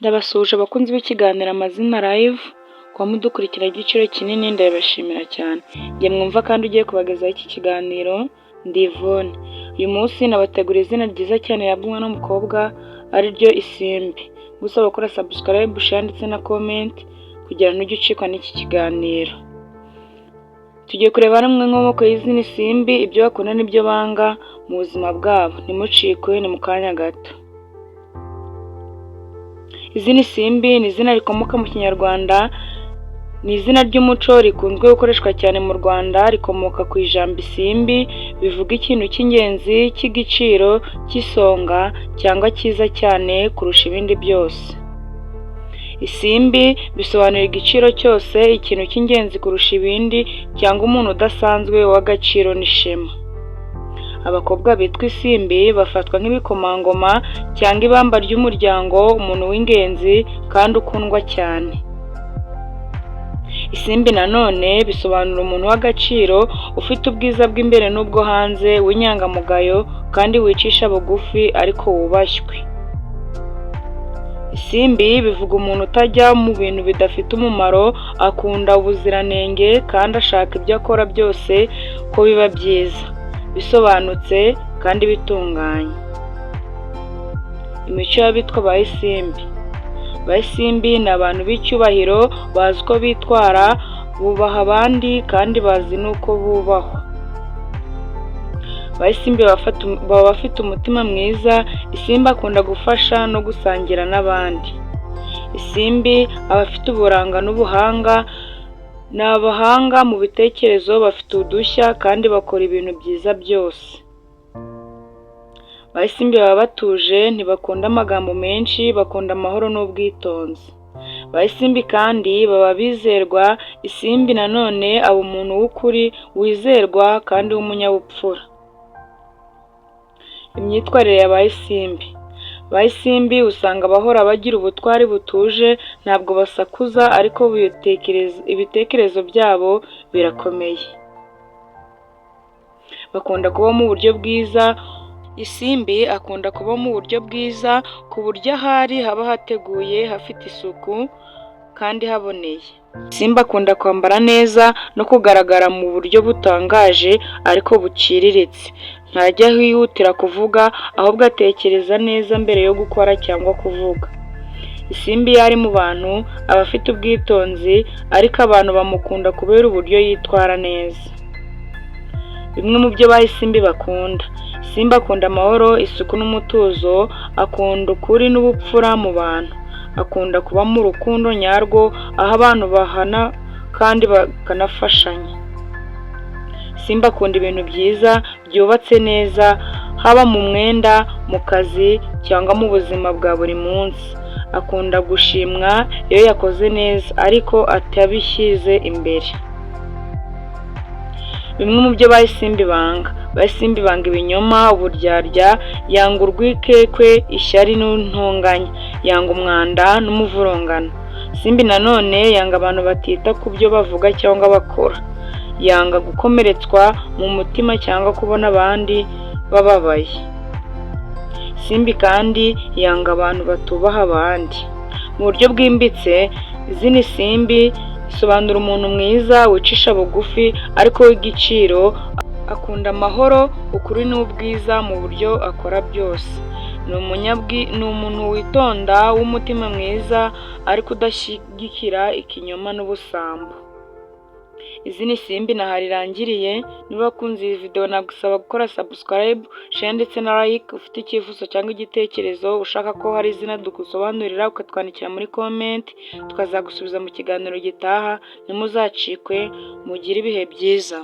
Ndabasuhuje abakunzi b'ikiganiro Amazina Live, kuba mudukurikira igiciro kinini ndabashimira cyane. Njye mwumva kandi ugiye kubagezaho iki kiganiro ndi Yvonne. Uyu munsi nabateguriye izina ryiza cyane rihabwa umwana w'umukobwa ari ryo Isimbi. Gusaba gukora subscribe, share ndetse na comment kugira ngo ntujye ucikwa n'iki kiganiro. Tugiye kureba hamwe inkomoko y'izina Isimbi, ibyo bakunda n'ibyo banga mu buzima bwabo. Ntimucikwe, ni mu kanya gato. Izina Isimbi ni izina rikomoka mu Kinyarwanda, ni izina ry'umuco rikunzwe gukoreshwa cyane mu Rwanda, rikomoka ku ijambo isimbi bivuga ikintu cy'ingenzi, cy'igiciro, cy'isonga cyangwa cyiza cyane kurusha ibindi byose. Isimbi bisobanura igiciro cyose, ikintu cy'ingenzi kurusha ibindi, cyangwa umuntu udasanzwe w'agaciro n'ishema. Abakobwa bitwa Isimbi bafatwa nk'ibikomangoma cyangwa ibamba ry'umuryango, umuntu w'ingenzi kandi ukundwa cyane. Isimbi nanone bisobanura umuntu w'agaciro, ufite ubwiza bw'imbere n'ubwo hanze, w'inyangamugayo kandi wicisha bugufi ariko wubashywe. Isimbi bivuga umuntu utajya mu bintu bidafite umumaro, akunda ubuziranenge kandi ashaka ibyo akora byose ko biba byiza, bisobanutse kandi bitunganye. Imico y'abitwa ba Isimbi. Ba Isimbi ni abantu b'icyubahiro, bazi uko bitwara, bubaha abandi kandi bazi n'uko bubahwa. Ba Isimbi baba bafite umutima mwiza. Isimbi akunda gufasha no gusangira n'abandi. Isimbi aba afite uburanga n'ubuhanga, ni abahanga mu bitekerezo, bafite udushya kandi bakora ibintu byiza byose. Ba Isimbi baba batuje, ntibakunda amagambo menshi, bakunda amahoro n'ubwitonzi. Ba Isimbi kandi baba bizerwa. Isimbi nanone aba umuntu w'ukuri, wizerwa kandi w'umunyabupfura. Imyitwarire ya ba Isimbi. Ba Isimbi usanga bahora bagira ubutwari butuje, ntabwo basakuza ariko ibitekerezo byabo birakomeye. Bakunda kuba mu buryo bwiza. Isimbi akunda kuba mu buryo bwiza, ku buryo ahari haba hateguye, hafite isuku kandi haboneye. Isimbi akunda kwambara neza no kugaragara mu buryo butangaje ariko buciriritse. Ntajya yihutira kuvuga, ahubwo atekereza neza mbere yo gukora cyangwa kuvuga. Isimbi iyo ari mu bantu aba afite ubwitonzi, ariko abantu bamukunda kubera uburyo yitwara neza. Bimwe mu byo ba Isimbi bakunda. Isimbi akunda amahoro, isuku n'umutuzo, akunda ukuri n'ubupfura mu bantu. Akunda kuba mu rukundo nyarwo, aho abantu bahana kandi bakanafashanya. Isimbi akunda ibintu byiza byubatse neza, haba mu mwenda, mu kazi cyangwa mu buzima bwa buri munsi. Akunda gushimwa iyo yakoze neza ariko atabishyize imbere. Bimwe mu byo ba Isimbi banga. Ba Isimbi banga ibinyoma, uburyarya, yanga urwikekwe, ishyari n'intonganya, yanga umwanda n'umuvurungano. Isimbi nanone yanga abantu batita ku byo bavuga cyangwa bakora. Yanga gukomeretswa mu mutima cyangwa kubona abandi bababaye. Isimbi kandi yanga abantu batubaha abandi. Mu buryo bwimbitse, izina Isimbi bisobanura umuntu mwiza, wicisha bugufi ariko w'igiciro. Akunda amahoro, ukuri n'ubwiza mu buryo akora byose. Ni umuntu witonda, w'umutima mwiza ariko udashyigikira ikinyoma n'ubusambo. Izina Isimbi naho rirangiriye. Niba wakunze iyi video nagusaba gukora subscribe, share ndetse na like. Ufite icyifuzo cyangwa igitekerezo ushaka ko hari izina dugusobanurira, ukatwandikira muri comment tukazagusubiza mu kiganiro gitaha. Ntimuzacikwe, mugire ibihe byiza.